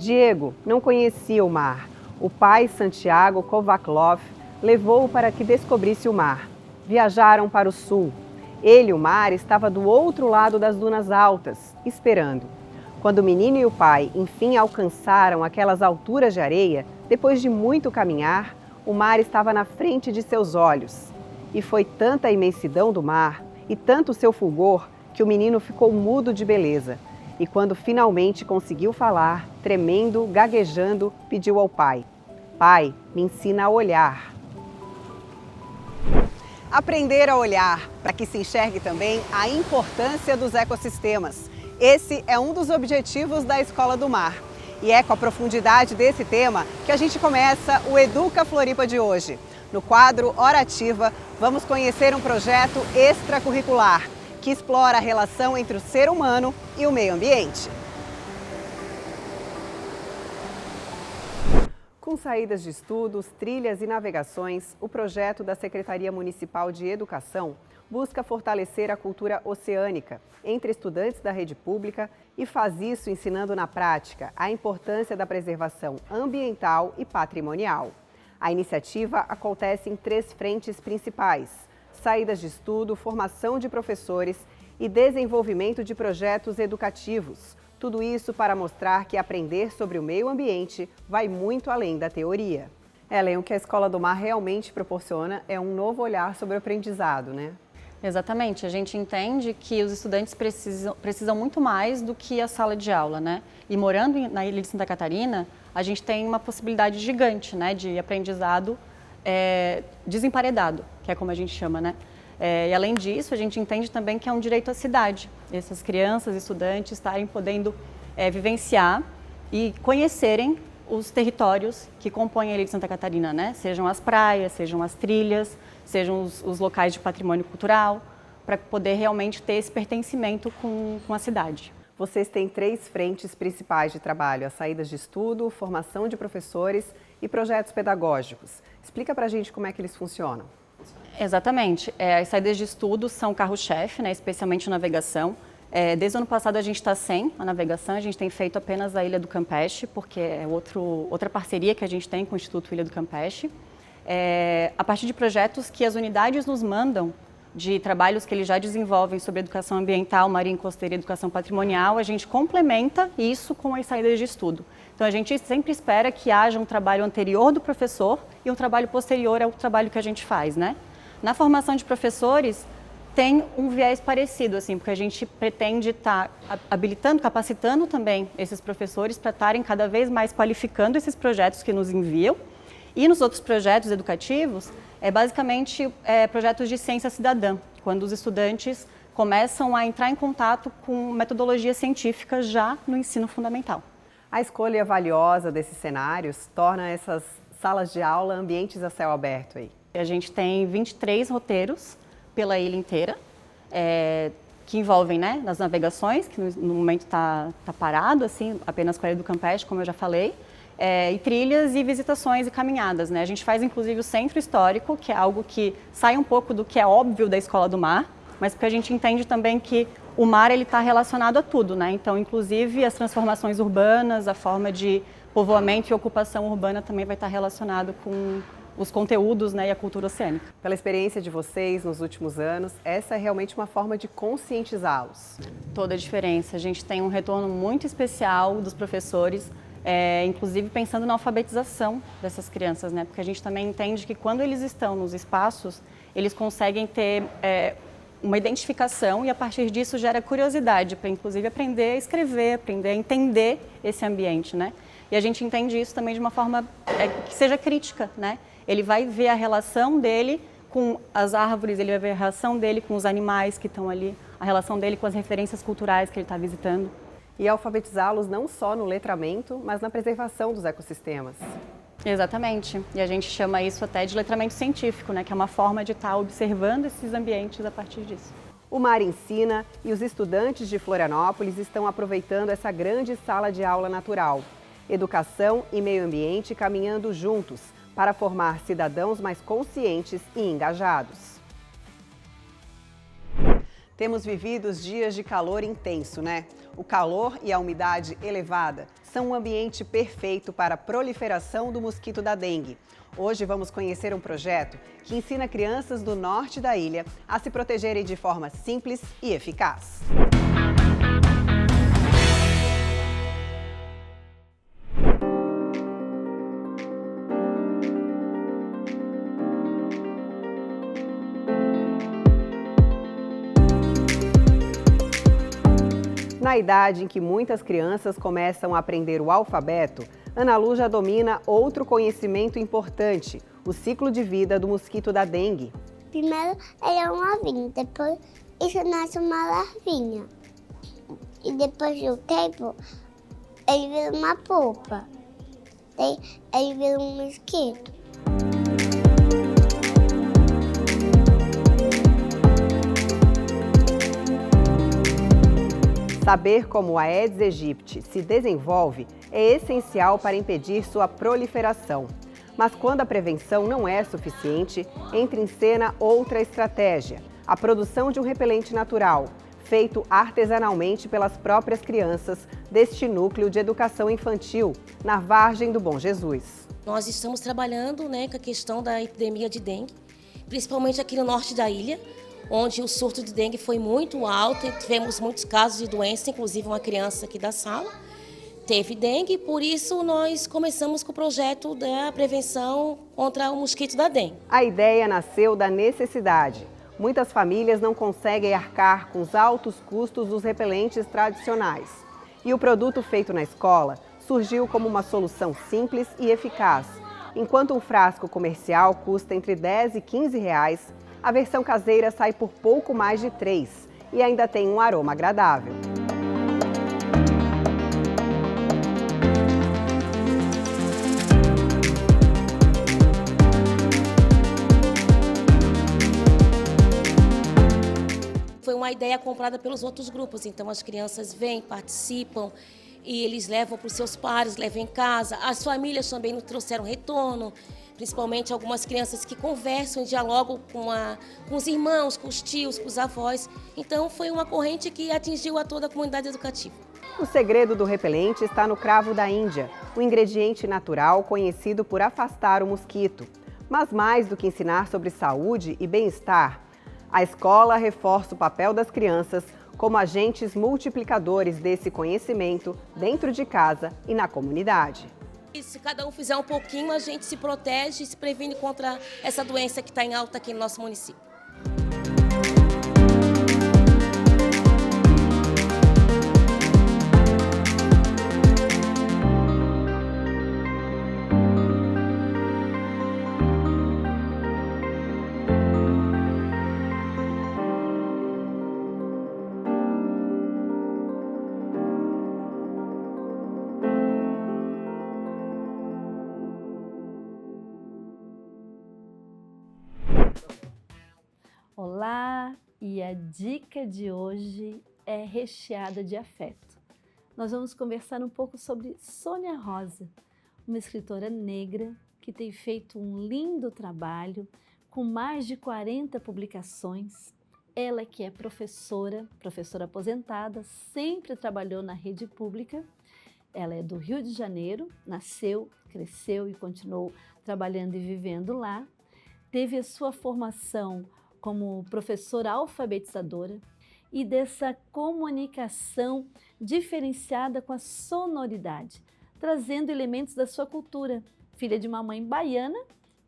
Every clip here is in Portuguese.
Diego não conhecia o mar. O pai, Santiago Kovaklov, levou-o para que descobrisse o mar. Viajaram para o sul. Ele e o mar estava do outro lado das dunas altas, esperando. Quando o menino e o pai, enfim, alcançaram aquelas alturas de areia, depois de muito caminhar, o mar estava na frente de seus olhos. E foi tanta a imensidão do mar e tanto o seu fulgor que o menino ficou mudo de beleza. E quando finalmente conseguiu falar, tremendo, gaguejando, pediu ao pai: "Pai, me ensina a olhar." Aprender a olhar, para que se enxergue também a importância dos ecossistemas. Esse é um dos objetivos da Escola do Mar. E é com a profundidade desse tema que a gente começa o Educa Floripa de hoje. No quadro Hora Ativa, vamos conhecer um projeto extracurricular que explora a relação entre o ser humano e o meio ambiente. Com saídas de estudos, trilhas e navegações, o projeto da Secretaria Municipal de Educação busca fortalecer a cultura oceânica entre estudantes da rede pública e faz isso ensinando na prática a importância da preservação ambiental e patrimonial. A iniciativa acontece em 3 frentes principais: saídas de estudo, formação de professores e desenvolvimento de projetos educativos. Tudo isso para mostrar que aprender sobre o meio ambiente vai muito além da teoria. Ellen, o que a Escola do Mar realmente proporciona é um novo olhar sobre o aprendizado, né? Exatamente, a gente entende que os estudantes precisam muito mais do que a sala de aula, né? E morando na Ilha de Santa Catarina, a gente tem uma possibilidade gigante, né, de aprendizado desemparedado, que é como a gente chama, né? E além disso, a gente entende também que é um direito à cidade. Essas crianças e estudantes estarem podendo vivenciar e conhecerem os territórios que compõem a Ilha de Santa Catarina, né? Sejam as praias, sejam as trilhas, sejam os locais de patrimônio cultural, para poder realmente ter esse pertencimento com a cidade. Vocês têm 3 frentes principais de trabalho: as saídas de estudo, formação de professores e projetos pedagógicos. Explica pra gente como é que eles funcionam. Exatamente. As saídas de estudo são carro-chefe, né, especialmente navegação. Desde o ano passado a gente está sem a navegação, a gente tem feito apenas a Ilha do Campeche, porque é outra parceria que a gente tem com o Instituto Ilha do Campeche. A partir de projetos que as unidades nos mandam, de trabalhos que eles já desenvolvem sobre educação ambiental, marinha costeira e educação patrimonial, a gente complementa isso com as saídas de estudo. Então a gente sempre espera que haja um trabalho anterior do professor e um trabalho posterior ao trabalho que a gente faz, né? Na formação de professores, tem um viés parecido, assim, porque a gente pretende estar habilitando, capacitando também esses professores para estarem cada vez mais qualificando esses projetos que nos enviam. E nos outros projetos educativos, basicamente projetos de ciência cidadã, quando os estudantes começam a entrar em contato com metodologia científica já no ensino fundamental. A escolha valiosa desses cenários torna essas salas de aula ambientes a céu aberto aí. A gente tem 23 roteiros pela ilha inteira, que envolvem, né, as navegações, que no momento está parado, assim, apenas com a Ilha do Campeche, como eu já falei, e trilhas e visitações e caminhadas, né? A gente faz inclusive o centro histórico, que é algo que sai um pouco do que é óbvio da Escola do Mar, mas porque a gente entende também que o mar ele está relacionado a tudo, né? Então, inclusive as transformações urbanas, a forma de povoamento e ocupação urbana também vai estar relacionado com os conteúdos, né, e a cultura oceânica. Pela experiência de vocês nos últimos anos, essa é realmente uma forma de conscientizá-los. Toda a diferença. A gente tem um retorno muito especial dos professores, inclusive pensando na alfabetização dessas crianças, né? Porque a gente também entende que quando eles estão nos espaços, eles conseguem ter uma identificação e a partir disso gera curiosidade para inclusive aprender a escrever, aprender a entender esse ambiente, né? E a gente entende isso também de uma forma que seja crítica, né? Ele vai ver a relação dele com as árvores, ele vai ver a relação dele com os animais que estão ali, a relação dele com as referências culturais que ele está visitando. E alfabetizá-los não só no letramento, mas na preservação dos ecossistemas. Exatamente. E a gente chama isso até de letramento científico, né? Que é uma forma de estar observando esses ambientes a partir disso. O Mar ensina e os estudantes de Florianópolis estão aproveitando essa grande sala de aula natural. Educação e meio ambiente caminhando juntos para formar cidadãos mais conscientes e engajados. Temos vivido os dias de calor intenso, né? O calor e a umidade elevada são um ambiente perfeito para a proliferação do mosquito da dengue. Hoje vamos conhecer um projeto que ensina crianças do norte da ilha a se protegerem de forma simples e eficaz. Na idade em que muitas crianças começam a aprender o alfabeto, Ana Lu já domina outro conhecimento importante, o ciclo de vida do mosquito da dengue. Primeiro ele é um ovinho, depois isso nasce uma larvinha. E depois do tempo, ele vira uma pupa. Daí ele vira um mosquito. Saber como a Aedes aegypti se desenvolve é essencial para impedir sua proliferação. Mas quando a prevenção não é suficiente, entra em cena outra estratégia: a produção de um repelente natural, feito artesanalmente pelas próprias crianças deste núcleo de educação infantil, na Vargem do Bom Jesus. Nós estamos trabalhando com a questão da epidemia de dengue, principalmente aqui no norte da ilha, onde o surto de dengue foi muito alto e tivemos muitos casos de doença, inclusive uma criança aqui da sala teve dengue, por isso nós começamos com o projeto da prevenção contra o mosquito da dengue. A ideia nasceu da necessidade. Muitas famílias não conseguem arcar com os altos custos dos repelentes tradicionais. E o produto feito na escola surgiu como uma solução simples e eficaz. Enquanto um frasco comercial custa entre 10 e 15 reais, a versão caseira sai por pouco mais de 3 e ainda tem um aroma agradável. Foi uma ideia comprada pelos outros grupos, então as crianças vêm, participam e eles levam para os seus pares, levam em casa. As famílias também nos trouxeram retorno, principalmente algumas crianças que conversam e dialogam com os irmãos, com os tios, com os avós. Então foi uma corrente que atingiu a toda a comunidade educativa. O segredo do repelente está no cravo da Índia, um ingrediente natural conhecido por afastar o mosquito. Mas mais do que ensinar sobre saúde e bem-estar, a escola reforça o papel das crianças como agentes multiplicadores desse conhecimento dentro de casa e na comunidade. E se cada um fizer um pouquinho, a gente se protege e se previne contra essa doença que está em alta aqui no nosso município. Olá, e a dica de hoje é recheada de afeto. Nós vamos conversar um pouco sobre Sônia Rosa, uma escritora negra que tem feito um lindo trabalho com mais de 40 publicações. Ela que é professora aposentada, sempre trabalhou na rede pública. Ela é do Rio de Janeiro, nasceu, cresceu e continuou trabalhando e vivendo lá. Teve a sua formação como professora alfabetizadora e dessa comunicação diferenciada com a sonoridade, trazendo elementos da sua cultura. Filha de uma mãe baiana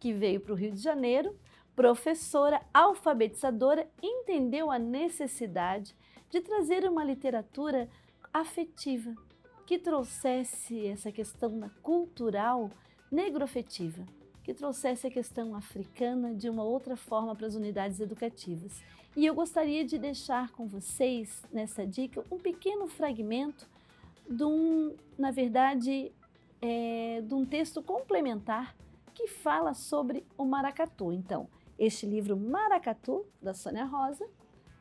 que veio para o Rio de Janeiro, professora alfabetizadora, entendeu a necessidade de trazer uma literatura afetiva que trouxesse essa questão cultural negro-afetiva, que trouxesse a questão africana de uma outra forma para as unidades educativas. E eu gostaria de deixar com vocês, nessa dica, um pequeno fragmento de um texto complementar que fala sobre o maracatu. Então, este livro Maracatu, da Sônia Rosa,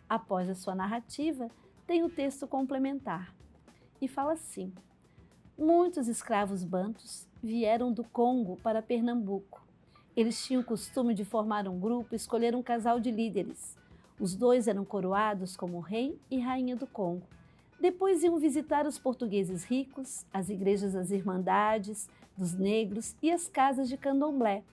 após a sua narrativa, tem o texto complementar. E fala assim: muitos escravos bantus vieram do Congo para Pernambuco. Eles tinham o costume de formar um grupo e escolher um casal de líderes. Os dois eram coroados como rei e rainha do Congo. Depois iam visitar os portugueses ricos, as igrejas das Irmandades, dos negros e as casas de candomblé.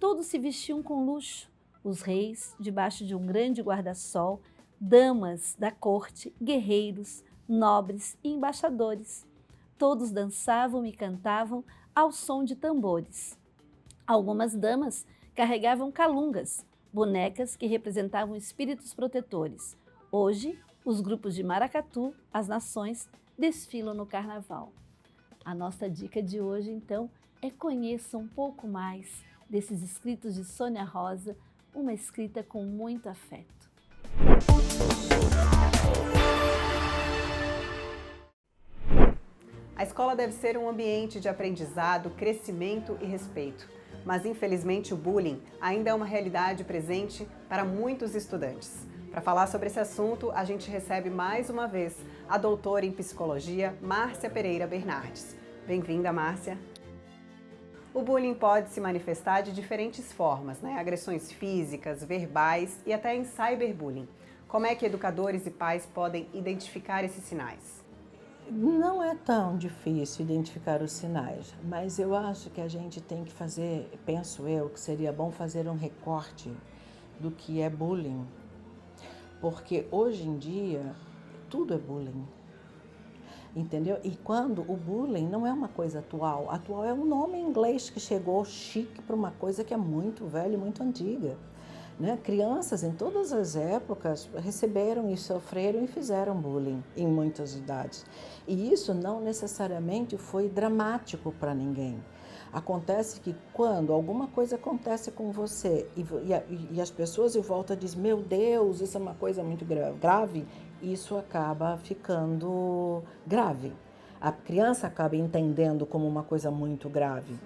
Todos se vestiam com luxo. Os reis, debaixo de um grande guarda-sol, damas da corte, guerreiros, nobres e embaixadores. Todos dançavam e cantavam ao som de tambores. Algumas damas carregavam calungas, bonecas que representavam espíritos protetores. Hoje, os grupos de maracatu, as nações, desfilam no carnaval. A nossa dica de hoje, então, é conheça um pouco mais desses escritos de Sônia Rosa, uma escrita com muito afeto. A escola deve ser um ambiente de aprendizado, crescimento e respeito. Mas, infelizmente, o bullying ainda é uma realidade presente para muitos estudantes. Para falar sobre esse assunto, a gente recebe mais uma vez a doutora em psicologia, Márcia Pereira Bernardes. Bem-vinda, Márcia. O bullying pode se manifestar de diferentes formas, né? Agressões físicas, verbais e até em cyberbullying. Como é que educadores e pais podem identificar esses sinais? Não é tão difícil identificar os sinais, mas eu acho que a gente tem que fazer, penso eu, que seria bom fazer um recorte do que é bullying. Porque hoje em dia, tudo é bullying, entendeu? E quando o bullying não é uma coisa atual é um nome em inglês que chegou chique para uma coisa que é muito velha e muito antiga, né? Crianças em todas as épocas receberam e sofreram e fizeram bullying em muitas idades. E isso não necessariamente foi dramático para ninguém. Acontece que quando alguma coisa acontece com você e as pessoas em volta dizem, meu Deus, isso é uma coisa muito grave, isso acaba ficando grave. A criança acaba entendendo como uma coisa muito grave.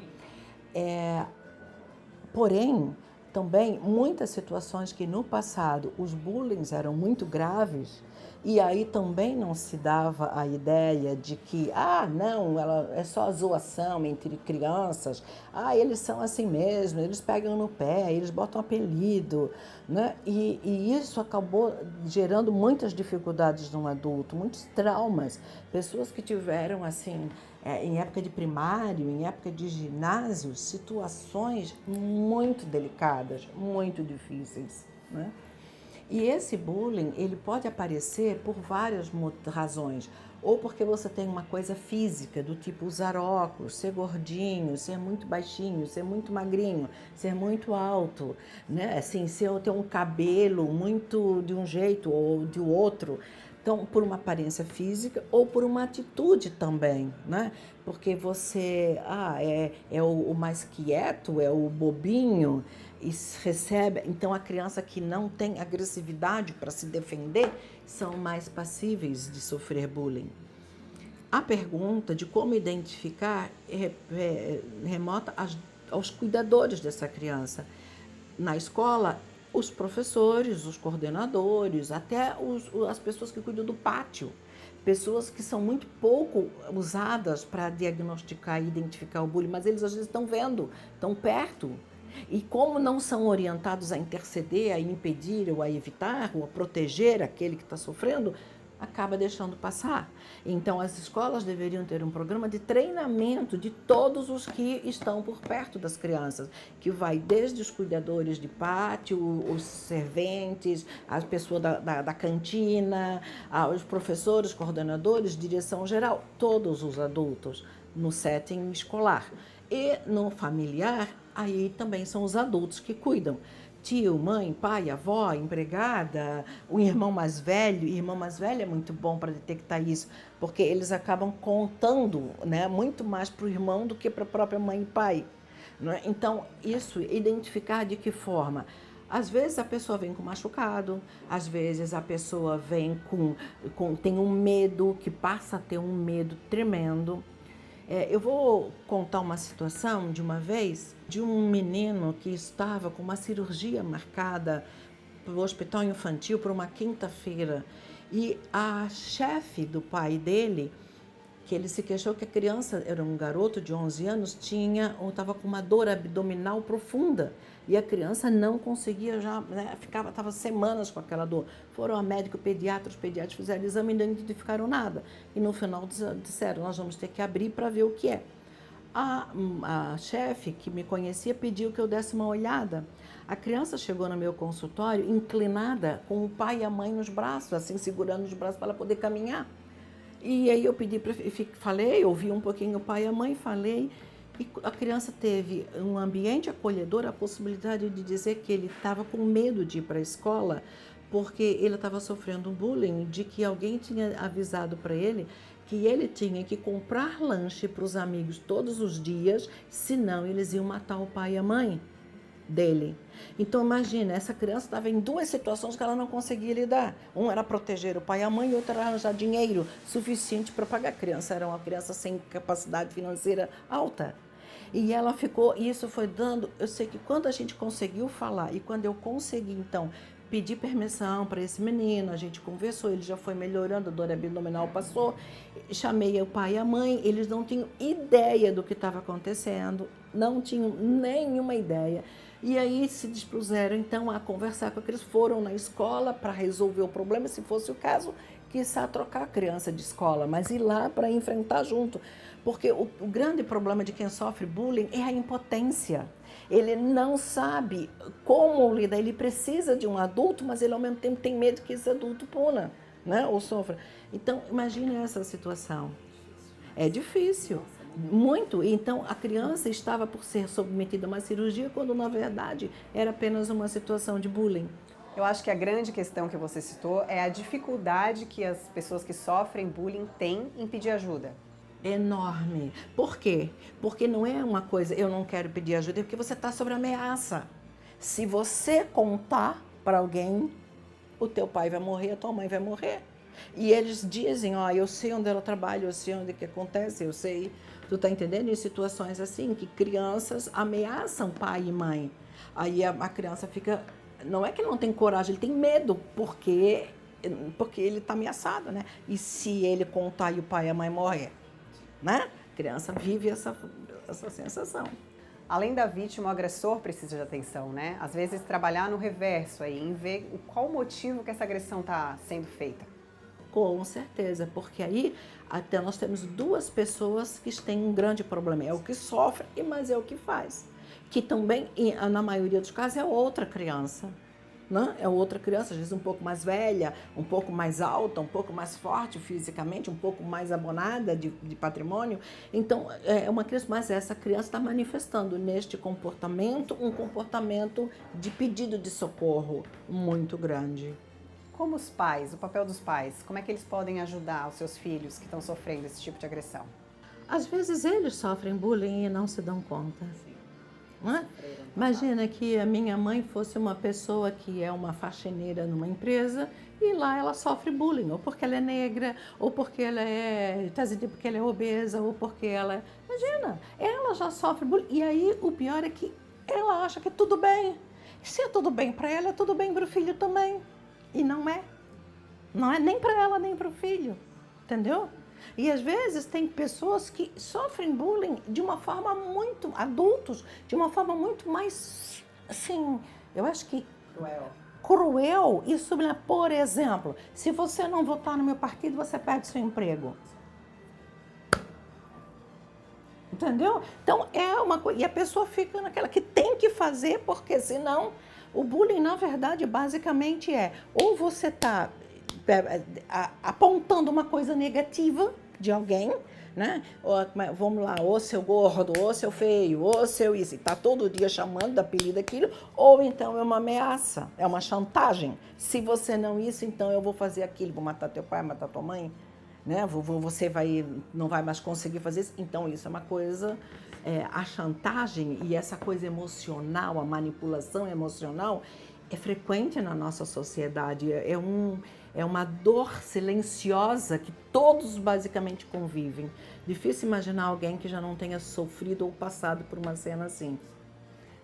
Porém, também muitas situações que no passado os bullying eram muito graves, e aí também não se dava a ideia de que, não, é só zoação entre crianças, eles são assim mesmo, eles pegam no pé, eles botam apelido, né? E isso acabou gerando muitas dificuldades no adulto, muitos traumas, pessoas que tiveram, assim, em época de primário, em época de ginásio, situações muito delicadas, muito difíceis, né? E esse bullying, ele pode aparecer por várias razões. Ou porque você tem uma coisa física, do tipo usar óculos, ser gordinho, ser muito baixinho, ser muito magrinho, ser muito alto, né? Assim, ter um cabelo muito de um jeito ou de outro. Então, por uma aparência física ou por uma atitude também, né? Porque você é o mais quieto, é o bobinho e recebe. Então, a criança que não tem agressividade para se defender são mais passíveis de sofrer bullying. A pergunta de como identificar remota aos cuidadores dessa criança. Na escola, os professores, os coordenadores, até as pessoas que cuidam do pátio, pessoas que são muito pouco usadas para diagnosticar e identificar o bullying, mas eles às vezes estão vendo, estão perto. E como não são orientados a interceder, a impedir ou a evitar ou a proteger aquele que está sofrendo, acaba deixando passar. Então, as escolas deveriam ter um programa de treinamento de todos os que estão por perto das crianças, que vai desde os cuidadores de pátio, os serventes, as pessoas da cantina, os professores, coordenadores, direção geral, todos os adultos no setting escolar. E no familiar, aí também são os adultos que cuidam. Tio, mãe, pai, avó, empregada, o irmão mais velho. Irmão mais velho é muito bom para detectar isso, porque eles acabam contando, né, muito mais para o irmão do que para a própria mãe e pai. Né? Então, isso, identificar de que forma? Às vezes a pessoa vem com machucado, às vezes a pessoa vem tem um medo, que passa a ter um medo tremendo. Eu vou contar uma situação de uma vez de um menino que estava com uma cirurgia marcada para o hospital infantil para uma quinta-feira. E a chefe do pai dele que ele se queixou que a criança, era um garoto de 11 anos, estava com uma dor abdominal profunda. E a criança não conseguia já, né, estava semanas com aquela dor. Foram a médico pediatra, os pediatras fizeram exame e não identificaram nada. E no final disseram, nós vamos ter que abrir para ver o que é. A chefe, que me conhecia, pediu que eu desse uma olhada. A criança chegou no meu consultório inclinada, com o pai e a mãe nos braços, assim, segurando os braços para ela poder caminhar. E aí eu pedi, falei, ouvi um pouquinho o pai e a mãe, falei, e a criança teve um ambiente acolhedor, a possibilidade de dizer que ele estava com medo de ir para a escola, porque ele estava sofrendo um bullying, de que alguém tinha avisado para ele que ele tinha que comprar lanche para os amigos todos os dias, senão eles iam matar o pai e a mãe dele. Então imagina, essa criança estava em duas situações que ela não conseguia lidar. Um era proteger o pai e a mãe, e outra era arranjar dinheiro suficiente para pagar. A criança era uma criança sem capacidade financeira alta. E ela ficou, e isso foi dando, eu sei que quando a gente conseguiu falar, e quando eu consegui então pedir permissão para esse menino, a gente conversou, ele já foi melhorando, a dor abdominal passou, chamei o pai e a mãe, eles não tinham ideia do que estava acontecendo, não tinham nenhuma ideia. E aí se dispuseram então a conversar com aqueles, foram na escola para resolver o problema, se fosse o caso, quiçá trocar a criança de escola, mas ir lá para enfrentar junto. Porque o grande problema de quem sofre bullying é a impotência. Ele não sabe como lidar, ele precisa de um adulto, mas ele ao mesmo tempo tem medo que esse adulto puna, né? Ou sofra. Então, imagine essa situação. É difícil, muito. Então, a criança estava por ser submetida a uma cirurgia, quando na verdade era apenas uma situação de bullying. Eu acho que a grande questão que você citou é a dificuldade que as pessoas que sofrem bullying têm em pedir ajuda. Enorme. Por quê? Porque não é uma coisa, eu não quero pedir ajuda, é porque você está sob ameaça. Se você contar para alguém, o teu pai vai morrer, a tua mãe vai morrer. E eles dizem, ó, eu sei onde ela trabalha, eu sei onde que acontece, eu sei, tu tá entendendo? Em situações assim, que crianças ameaçam pai e mãe. Aí a criança fica, não é que não tem coragem, ele tem medo, porque ele está ameaçado, né? E se ele contar e o pai e a mãe morrer? Né? A criança vive essa sensação. Além da vítima, o agressor precisa de atenção, né? Às vezes trabalhar no reverso aí, em ver qual o motivo que essa agressão está sendo feita. Com certeza, porque aí até nós temos duas pessoas que têm um grande problema. É o que sofre, mas é o que faz. Que também, na maioria dos casos, é outra criança. Né? É outra criança, às vezes um pouco mais velha, um pouco mais alta, um pouco mais forte fisicamente, um pouco mais abonada de patrimônio. Então, é uma criança, mas essa criança está manifestando neste comportamento um comportamento de pedido de socorro muito grande. Como os pais, o papel dos pais, como é que eles podem ajudar os seus filhos que estão sofrendo esse tipo de agressão? Às vezes eles sofrem bullying e não se dão conta. Não é? Imagina que a minha mãe fosse uma pessoa que é uma faxineira numa empresa e lá ela sofre bullying, ou porque ela é negra, ou porque ela é obesa, ou porque ela... Imagina, ela já sofre bullying. E aí o pior é que ela acha que é tudo bem. Se é tudo bem para ela, é tudo bem para o filho também. E não é. Não é nem para ela, nem para o filho. Entendeu? E às vezes tem pessoas que sofrem bullying de uma forma muito, adultos, de uma forma muito mais, assim, eu acho que cruel. Isso, por exemplo, se você não votar no meu partido, você perde seu emprego. Entendeu? Então é uma coisa, e a pessoa fica naquela que tem que fazer, porque senão o bullying, na verdade, basicamente ou você está apontando uma coisa negativa de alguém, né? Ou, vamos lá, ou seu gordo, ou seu feio, ou seu isso, e tá todo dia chamando de apelido aquilo, ou então é uma ameaça, é uma chantagem. Se você não isso, então eu vou fazer aquilo, vou matar teu pai, matar tua mãe, né? Você não vai mais conseguir fazer isso. Então isso é uma coisa, a chantagem e essa coisa emocional, a manipulação emocional é frequente na nossa sociedade, é uma dor silenciosa que todos basicamente convivem. Difícil imaginar alguém que já não tenha sofrido ou passado por uma cena assim.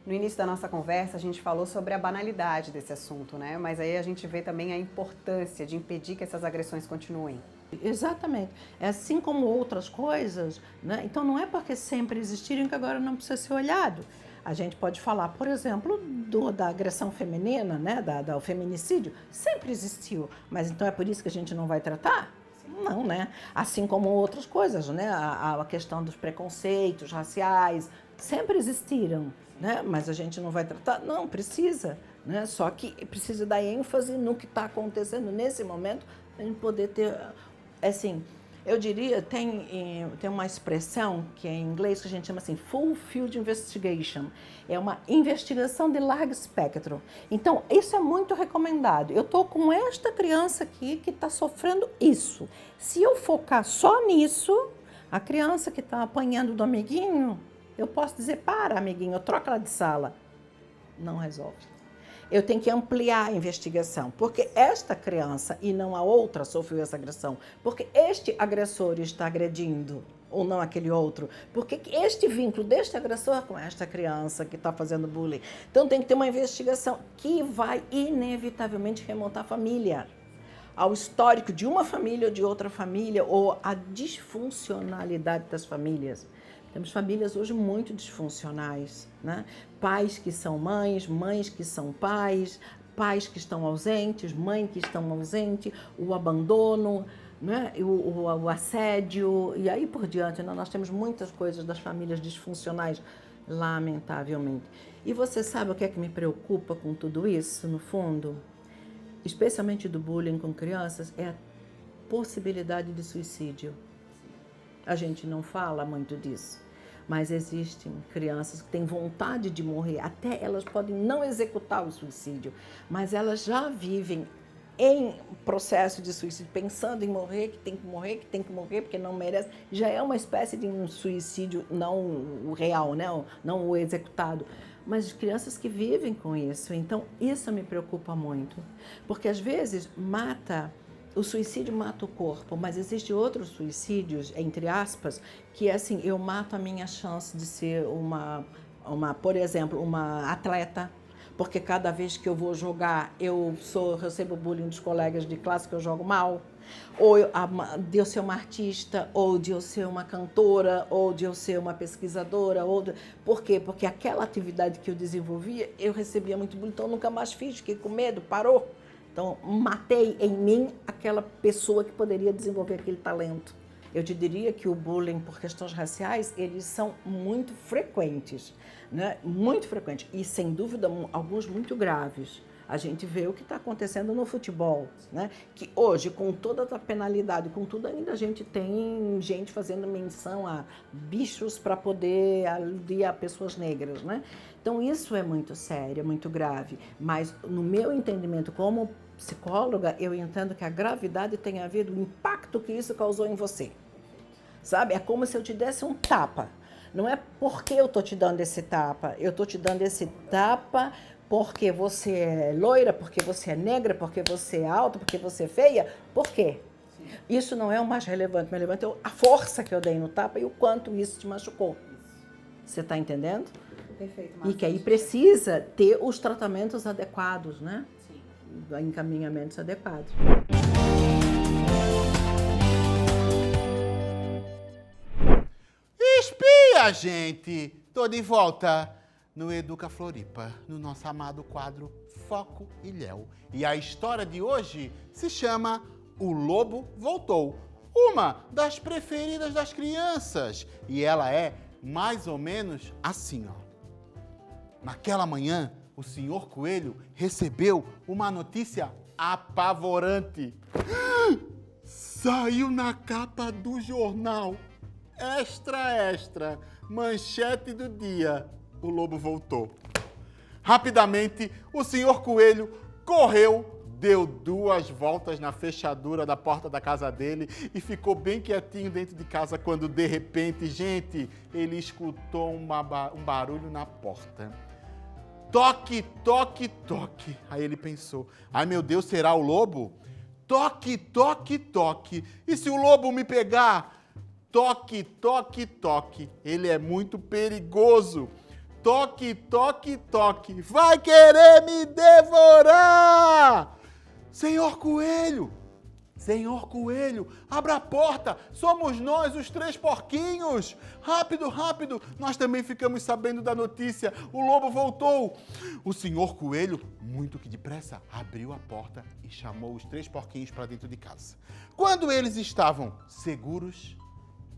No início da nossa conversa, a gente falou sobre a banalidade desse assunto, né? Mas aí a gente vê também a importância de impedir que essas agressões continuem. Exatamente. É assim como outras coisas, né? Então não é porque sempre existiram que agora não precisa ser olhado. A gente pode falar, por exemplo, da agressão feminina, né? Do feminicídio. Sempre existiu. Mas então é por isso que a gente não vai tratar? Não, né? Assim como outras coisas, né? A questão dos preconceitos raciais sempre existiram, né? Mas a gente não vai tratar? Não, precisa, né? Só que precisa dar ênfase no que está acontecendo nesse momento para a gente poder ter, assim, eu diria, tem uma expressão que é em inglês que a gente chama assim, full field investigation. É uma investigação de largo espectro. Então, isso é muito recomendado. Eu estou com esta criança aqui que está sofrendo isso. Se eu focar só nisso, a criança que está apanhando do amiguinho, eu posso dizer, para, amiguinho, troca ela de sala. Não resolve. Eu tenho que ampliar a investigação, porque esta criança e não a outra sofreu essa agressão, porque este agressor está agredindo ou não aquele outro, porque este vínculo deste agressor com esta criança que está fazendo bullying. Então tem que ter uma investigação que vai inevitavelmente remontar a família, ao histórico de uma família ou de outra família, ou a disfuncionalidade das famílias. Temos famílias hoje muito disfuncionais, né? Pais que são mães, mães que são pais, pais que estão ausentes, mães que estão ausentes, o abandono, né? O assédio, e aí por diante. Nós temos muitas coisas das famílias disfuncionais, lamentavelmente. E você sabe o que é que me preocupa com tudo isso, no fundo? Especialmente do bullying com crianças, é a possibilidade de suicídio. A gente não fala muito disso, mas existem crianças que têm vontade de morrer, até elas podem não executar o suicídio, mas elas já vivem em processo de suicídio, pensando em morrer, que tem que morrer, que tem que morrer, porque não merece. Já é uma espécie de um suicídio, não o real, né? Não o executado, mas crianças que vivem com isso. Então, isso me preocupa muito, porque às vezes o suicídio mata o corpo, mas existem outros suicídios, entre aspas, que é assim, eu mato a minha chance de ser por exemplo, uma atleta, porque cada vez que eu vou jogar, eu recebo bullying dos colegas de classe que eu jogo mal, ou de eu ser uma artista, ou de eu ser uma cantora, ou de eu ser uma pesquisadora. Por quê? Porque aquela atividade que eu desenvolvia, eu recebia muito bullying, então eu nunca mais fiz, fiquei com medo, parou. Então, matei em mim aquela pessoa que poderia desenvolver aquele talento. Eu te diria que o bullying por questões raciais, eles são muito frequentes, né? Muito frequentes. E, sem dúvida, alguns muito graves. A gente vê o que está acontecendo no futebol, né? Que hoje, com toda a penalidade, com tudo, ainda a gente tem gente fazendo menção a bichos para poder aludir a pessoas negras, né? Então, isso é muito sério, é muito grave. Mas, no meu entendimento como psicóloga, eu entendo que a gravidade tem a ver do impacto que isso causou em você. Sabe? É como se eu te desse um tapa. Não é porque eu estou te dando esse tapa. Eu estou te dando esse tapa porque você é loira, porque você é negra, porque você é alta, porque você é feia. Por quê? Sim. Isso não é o mais relevante. O mais relevante é a força que eu dei no tapa e o quanto isso te machucou. Você está entendendo? Perfeito, e que aí precisa ter os tratamentos adequados, né? Sim. Encaminhamentos adequados. Espia, gente! Tô de volta no Educa Floripa, no nosso amado quadro Foco e Léo. E a história de hoje se chama O Lobo Voltou, uma das preferidas das crianças. E ela é mais ou menos assim, ó. Naquela manhã, o senhor Coelho recebeu uma notícia apavorante. Saiu na capa do jornal. Extra, extra. Manchete do dia. O lobo voltou. Rapidamente, o senhor Coelho correu, deu 2 voltas na fechadura da porta da casa dele e ficou bem quietinho dentro de casa quando, de repente, gente, ele escutou um barulho na porta. Toque, toque, toque. Aí ele pensou, ai meu Deus, será o lobo? Toque, toque, toque. E se o lobo me pegar? Toque, toque, toque. Ele é muito perigoso. Toque, toque, toque. Vai querer me devorar! Senhor Coelho, Senhor Coelho, abra a porta, somos nós, os 3 porquinhos. Rápido, rápido, nós também ficamos sabendo da notícia, o lobo voltou. O Senhor Coelho, muito que depressa, abriu a porta e chamou os 3 porquinhos para dentro de casa. Quando eles estavam seguros,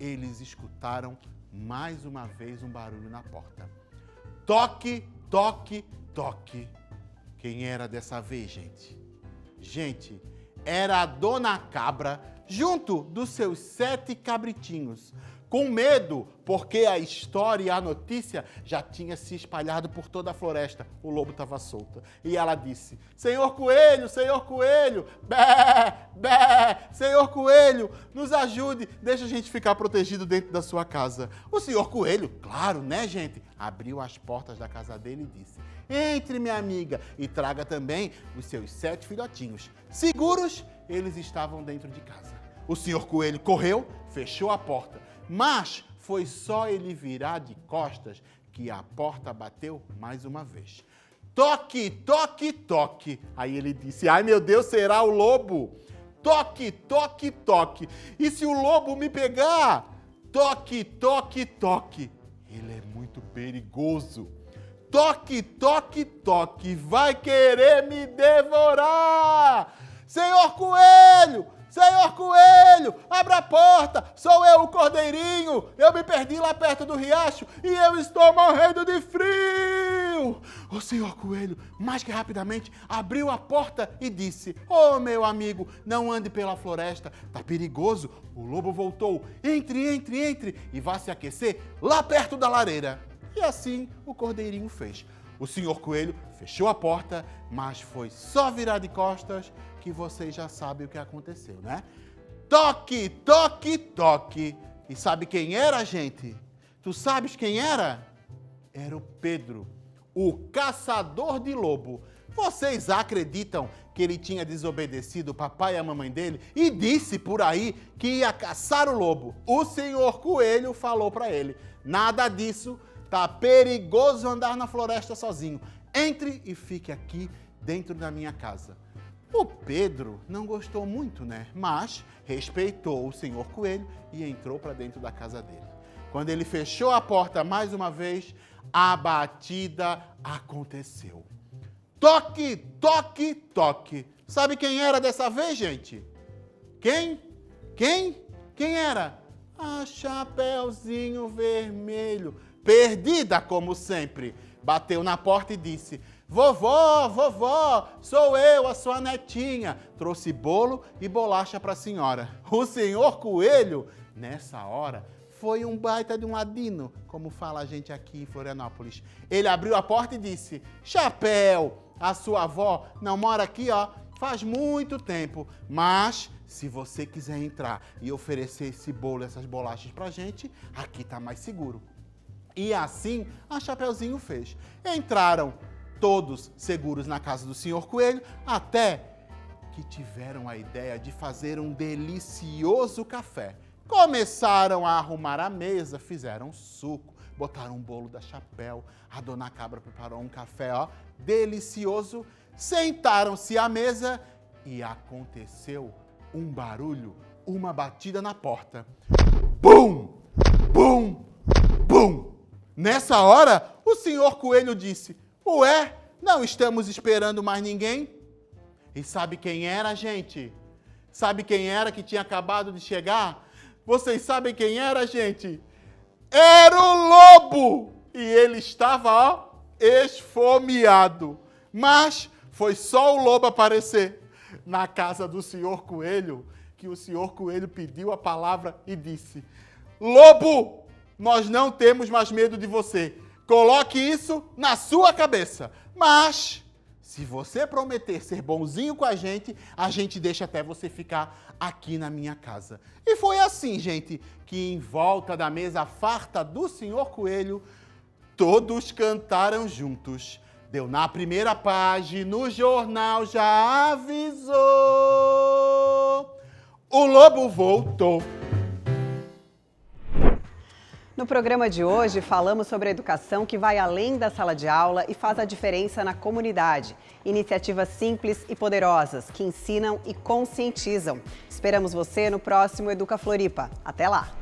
eles escutaram mais uma vez um barulho na porta. Toque, toque, toque. Quem era dessa vez, gente? Gente, era a Dona Cabra, junto dos seus 7 cabritinhos. Com medo, porque a história e a notícia já tinha se espalhado por toda a floresta. O lobo estava solto. E ela disse, Senhor Coelho, bé, bé, Senhor Coelho, nos ajude, deixa a gente ficar protegido dentro da sua casa. O Senhor Coelho, claro, né, gente? Abriu as portas da casa dele e disse, entre, minha amiga, e traga também os seus 7 filhotinhos. Seguros, eles estavam dentro de casa. O Senhor Coelho correu, fechou a porta, mas foi só ele virar de costas que a porta bateu mais uma vez. Toque, toque, toque. Aí ele disse, ai meu Deus, será o lobo? Toque, toque, toque. E se o lobo me pegar? Toque, toque, toque. Ele é muito perigoso. Toque, toque, toque, vai querer me devorar! Senhor Coelho, abra a porta, sou eu o cordeirinho, eu me perdi lá perto do riacho e eu estou morrendo de frio! O Senhor Coelho, mais que rapidamente, abriu a porta e disse, ô meu amigo, não ande pela floresta, tá perigoso, o lobo voltou, entre e vá se aquecer lá perto da lareira. E assim o cordeirinho fez. O Senhor Coelho fechou a porta, mas foi só virar de costas que vocês já sabem o que aconteceu, né? Toque, toque, toque. E sabe quem era, gente? Tu sabes quem era? Era o Pedro, o caçador de lobo. Vocês acreditam que ele tinha desobedecido o papai e a mamãe dele e disse por aí que ia caçar o lobo? O Senhor Coelho falou para ele, nada disso. Tá perigoso andar na floresta sozinho. Entre e fique aqui dentro da minha casa. O Pedro não gostou muito, né? Mas respeitou o Senhor Coelho e entrou para dentro da casa dele. Quando ele fechou a porta mais uma vez, a batida aconteceu. Toque, toque, toque. Sabe quem era dessa vez, gente? Quem? Quem era? A Chapeuzinho Vermelho. Perdida como sempre, bateu na porta e disse, vovó, sou eu, a sua netinha. Trouxe bolo e bolacha para a senhora. O Senhor Coelho, nessa hora, foi um baita de um ladino, como fala a gente aqui em Florianópolis. Ele abriu a porta e disse, Chapéu, a sua avó não mora aqui, ó, faz muito tempo, mas se você quiser entrar e oferecer esse bolo, essas bolachas pra gente, aqui tá mais seguro. E assim a Chapeuzinho fez. Entraram todos seguros na casa do Senhor Coelho, até que tiveram a ideia de fazer um delicioso café. Começaram a arrumar a mesa, fizeram suco, botaram um bolo da Chapéu, a Dona Cabra preparou um café, ó, delicioso. Sentaram-se à mesa e aconteceu um barulho, uma batida na porta. Bum! Bum! Bum! Nessa hora, o Senhor Coelho disse, ué, não estamos esperando mais ninguém? E sabe quem era, gente? Sabe quem era que tinha acabado de chegar? Vocês sabem quem era, gente? Era o lobo! E ele estava, ó, esfomeado. Mas foi só o lobo aparecer na casa do Senhor Coelho, que o Senhor Coelho pediu a palavra e disse, Lobo! Nós não temos mais medo de você. Coloque isso na sua cabeça. Mas, se você prometer ser bonzinho com a gente deixa até você ficar aqui na minha casa. E foi assim, gente, que em volta da mesa farta do Senhor Coelho, todos cantaram juntos. Deu na primeira página, no jornal já avisou. O lobo voltou. No programa de hoje, falamos sobre a educação que vai além da sala de aula e faz a diferença na comunidade. Iniciativas simples e poderosas que ensinam e conscientizam. Esperamos você no próximo Educa Floripa. Até lá!